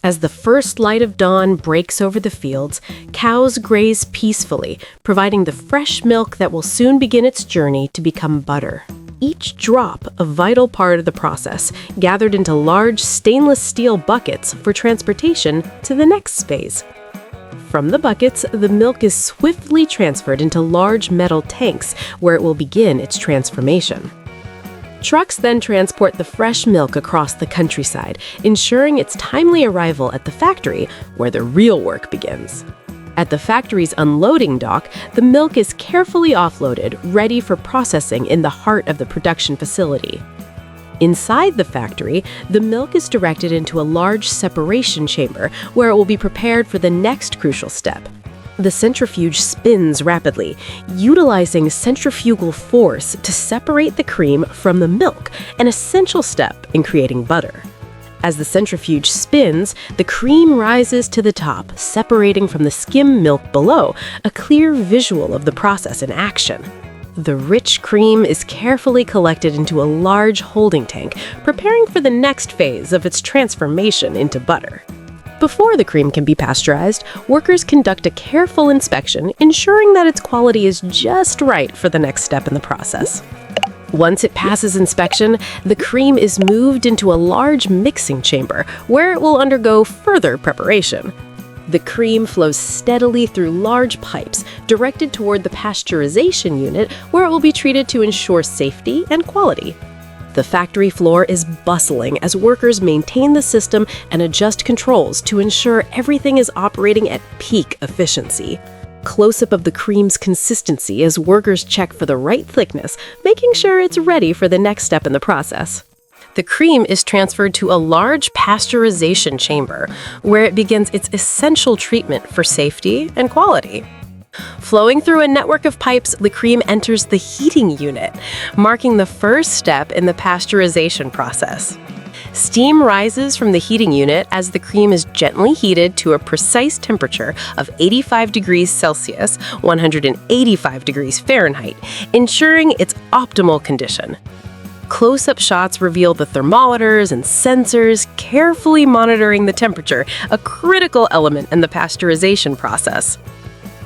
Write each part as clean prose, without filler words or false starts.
As the first light of dawn breaks over the fields, cows graze peacefully, providing the fresh milk that will soon begin its journey to become butter. Each drop a vital part of the process, gathered into large stainless steel buckets for transportation to the next phase. From the buckets, the milk is swiftly transferred into large metal tanks where it will begin its transformation. Trucks then transport the fresh milk across the countryside, ensuring its timely arrival at the factory where the real work begins. At the factory's unloading dock, the milk is carefully offloaded, ready for processing in the heart of the production facility. Inside the factory, the milk is directed into a large separation chamber where it will be prepared for the next crucial step. The centrifuge spins rapidly, utilizing centrifugal force to separate the cream from the milk, an essential step in creating butter. As the centrifuge spins, the cream rises to the top, separating from the skim milk below, a clear visual of the process in action. The rich cream is carefully collected into a large holding tank, preparing for the next phase of its transformation into butter. Before the cream can be pasteurized, workers conduct a careful inspection, ensuring that its quality is just right for the next step in the process. Once it passes inspection, the cream is moved into a large mixing chamber, where it will undergo further preparation. The cream flows steadily through large pipes directed toward the pasteurization unit, where it will be treated to ensure safety and quality. The factory floor is bustling as workers maintain the system and adjust controls to ensure everything is operating at peak efficiency. Close-up of the cream's consistency as workers check for the right thickness, making sure it's ready for the next step in the process. The cream is transferred to a large pasteurization chamber, where it begins its essential treatment for safety and quality. Flowing through a network of pipes, the cream enters the heating unit, marking the first step in the pasteurization process. Steam rises from the heating unit as the cream is gently heated to a precise temperature of 85 degrees Celsius, 185 degrees Fahrenheit, ensuring its optimal condition. Close-up shots reveal the thermometers and sensors, carefully monitoring the temperature, a critical element in the pasteurization process.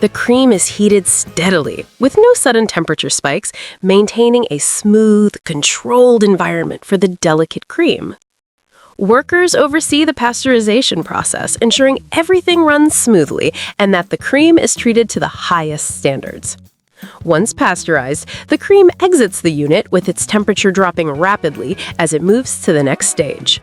The cream is heated steadily, with no sudden temperature spikes, maintaining a smooth, controlled environment for the delicate cream. Workers oversee the pasteurization process, ensuring everything runs smoothly and that the cream is treated to the highest standards. Once pasteurized, the cream exits the unit with its temperature dropping rapidly as it moves to the next stage.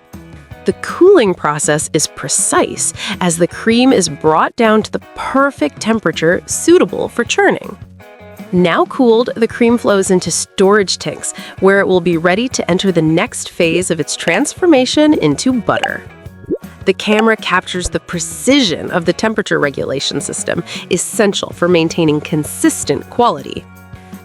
The cooling process is precise as the cream is brought down to the perfect temperature suitable for churning. Now cooled, the cream flows into storage tanks, where it will be ready to enter the next phase of its transformation into butter. The camera captures the precision of the temperature regulation system, essential for maintaining consistent quality.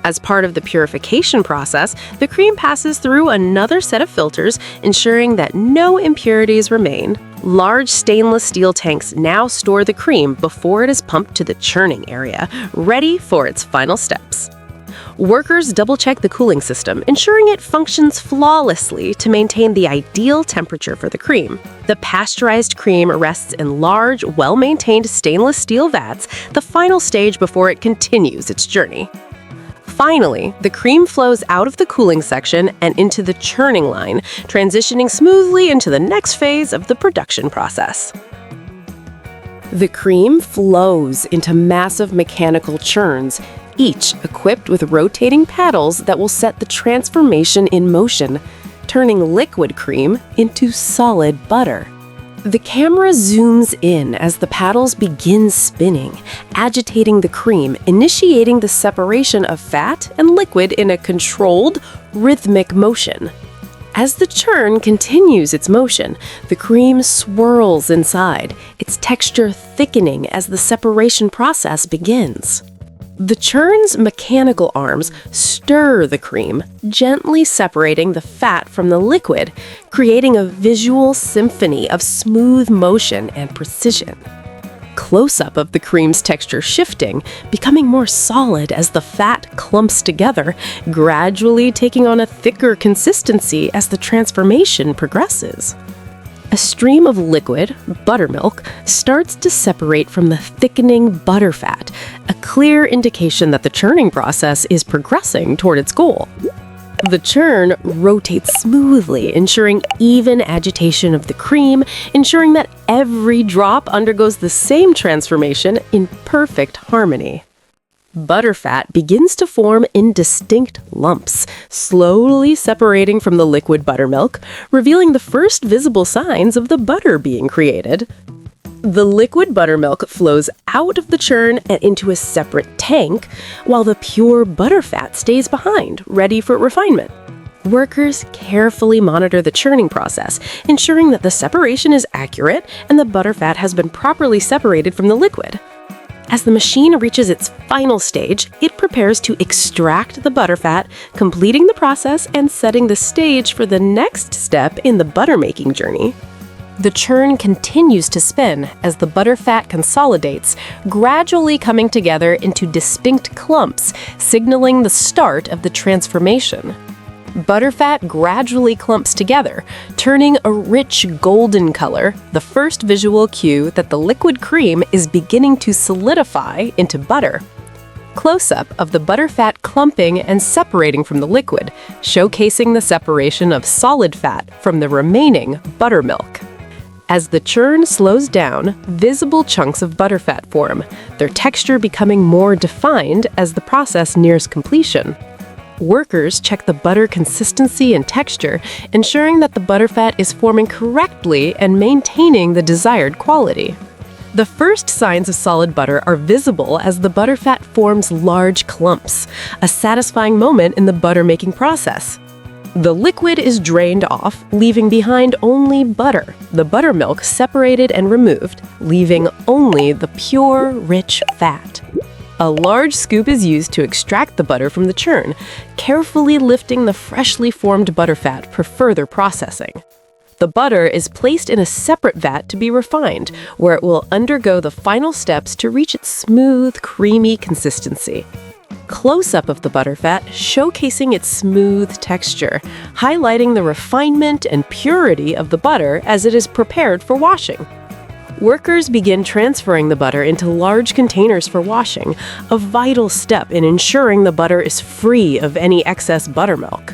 As part of the purification process, the cream passes through another set of filters, ensuring that no impurities remain. Large stainless steel tanks now store the cream before it is pumped to the churning area, ready for its final steps. Workers double-check the cooling system, ensuring it functions flawlessly to maintain the ideal temperature for the cream. The pasteurized cream rests in large, well-maintained stainless steel vats, the final stage before it continues its journey. Finally, the cream flows out of the cooling section and into the churning line, transitioning smoothly into the next phase of the production process. The cream flows into massive mechanical churns, each equipped with rotating paddles that will set the transformation in motion, turning liquid cream into solid butter. The camera zooms in as the paddles begin spinning, agitating the cream, initiating the separation of fat and liquid in a controlled, rhythmic motion. As the churn continues its motion, the cream swirls inside, its texture thickening as the separation process begins. The churn's mechanical arms stir the cream, gently separating the fat from the liquid, creating a visual symphony of smooth motion and precision. Close-up of the cream's texture shifting, becoming more solid as the fat clumps together, gradually taking on a thicker consistency as the transformation progresses. A stream of liquid, buttermilk, starts to separate from the thickening butterfat, a clear indication that the churning process is progressing toward its goal. The churn rotates smoothly, ensuring even agitation of the cream, ensuring that every drop undergoes the same transformation in perfect harmony. Butterfat begins to form in distinct lumps, slowly separating from the liquid buttermilk, revealing the first visible signs of the butter being created. The liquid buttermilk flows out of the churn and into a separate tank, while the pure butterfat stays behind, ready for refinement. Workers carefully monitor the churning process, ensuring that the separation is accurate and the butterfat has been properly separated from the liquid. As the machine reaches its final stage, it prepares to extract the butterfat, completing the process and setting the stage for the next step in the butter-making journey. The churn continues to spin as the butterfat consolidates, gradually coming together into distinct clumps, signaling the start of the transformation. Butterfat gradually clumps together, turning a rich golden color, the first visual cue that the liquid cream is beginning to solidify into butter. Close-up of the butterfat clumping and separating from the liquid, showcasing the separation of solid fat from the remaining buttermilk. As the churn slows down, visible chunks of butterfat form, their texture becoming more defined as the process nears completion. Workers check the butter consistency and texture, ensuring that the butterfat is forming correctly and maintaining the desired quality. The first signs of solid butter are visible as the butterfat forms large clumps, a satisfying moment in the butter-making process. The liquid is drained off, leaving behind only butter, the buttermilk separated and removed, leaving only the pure, rich fat. A large scoop is used to extract the butter from the churn, carefully lifting the freshly formed butterfat for further processing. The butter is placed in a separate vat to be refined, where it will undergo the final steps to reach its smooth, creamy consistency. Close-up of the butterfat, showcasing its smooth texture, highlighting the refinement and purity of the butter as it is prepared for washing. Workers begin transferring the butter into large containers for washing, a vital step in ensuring the butter is free of any excess buttermilk.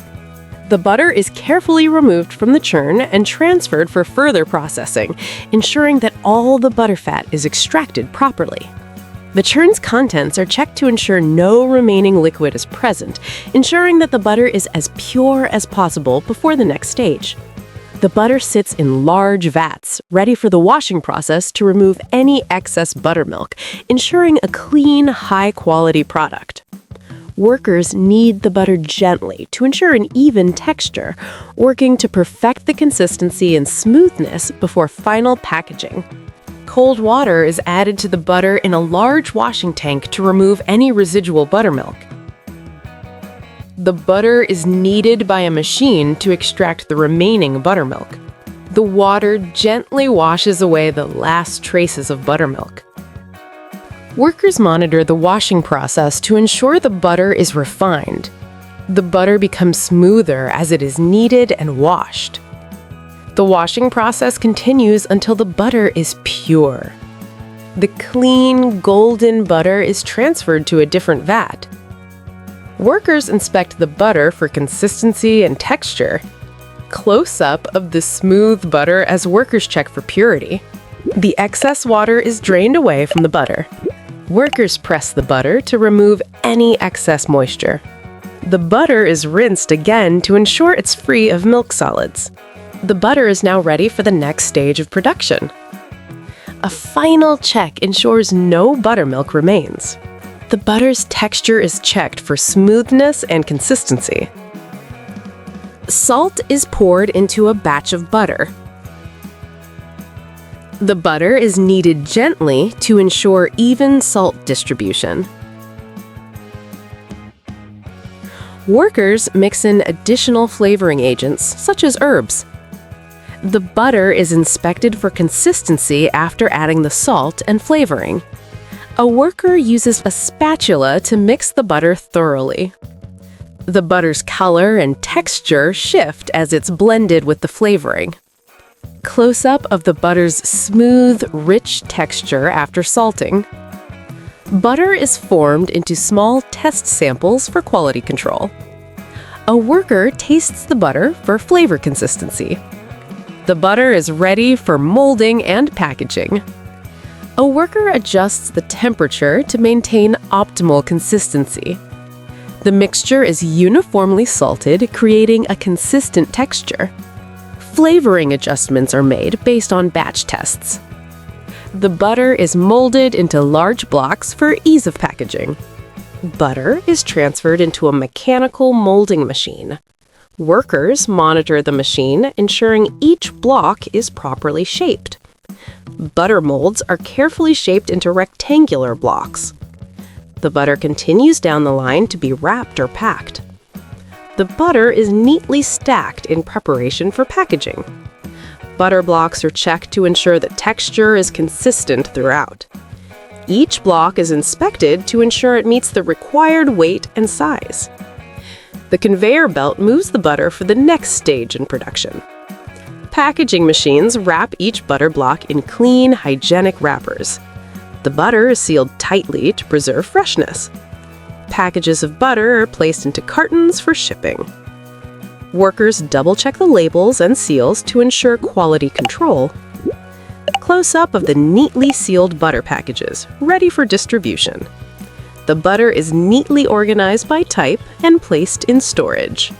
The butter is carefully removed from the churn and transferred for further processing, ensuring that all the butterfat is extracted properly. The churn's contents are checked to ensure no remaining liquid is present, ensuring that the butter is as pure as possible before the next stage. The butter sits in large vats, ready for the washing process to remove any excess buttermilk, ensuring a clean, high-quality product. Workers knead the butter gently to ensure an even texture, working to perfect the consistency and smoothness before final packaging. Cold water is added to the butter in a large washing tank to remove any residual buttermilk. The butter is kneaded by a machine to extract the remaining buttermilk. The water gently washes away the last traces of buttermilk. Workers monitor the washing process to ensure the butter is refined. The butter becomes smoother as it is kneaded and washed. The washing process continues until the butter is pure. The clean, golden butter is transferred to a different vat. Workers inspect the butter for consistency and texture. Close-up of the smooth butter as workers check for purity. The excess water is drained away from the butter. Workers press the butter to remove any excess moisture. The butter is rinsed again to ensure it's free of milk solids. The butter is now ready for the next stage of production. A final check ensures no buttermilk remains. The butter's texture is checked for smoothness and consistency. Salt is poured into a batch of butter. The butter is kneaded gently to ensure even salt distribution. Workers mix in additional flavoring agents, such as herbs. The butter is inspected for consistency after adding the salt and flavoring. A worker uses a spatula to mix the butter thoroughly. The butter's color and texture shift as it's blended with the flavoring. Close-up of the butter's smooth, rich texture after salting. Butter is formed into small test samples for quality control. A worker tastes the butter for flavor consistency. The butter is ready for molding and packaging. A worker adjusts the temperature to maintain optimal consistency. The mixture is uniformly salted, creating a consistent texture. Flavoring adjustments are made based on batch tests. The butter is molded into large blocks for ease of packaging. Butter is transferred into a mechanical molding machine. Workers monitor the machine, ensuring each block is properly shaped. Butter molds are carefully shaped into rectangular blocks. The butter continues down the line to be wrapped or packed. The butter is neatly stacked in preparation for packaging. Butter blocks are checked to ensure that texture is consistent throughout. Each block is inspected to ensure it meets the required weight and size. The conveyor belt moves the butter for the next stage in production. Packaging machines wrap each butter block in clean, hygienic wrappers. The butter is sealed tightly to preserve freshness. Packages of butter are placed into cartons for shipping. Workers double-check the labels and seals to ensure quality control. Close-up of the neatly sealed butter packages, ready for distribution. The butter is neatly organized by type and placed in storage.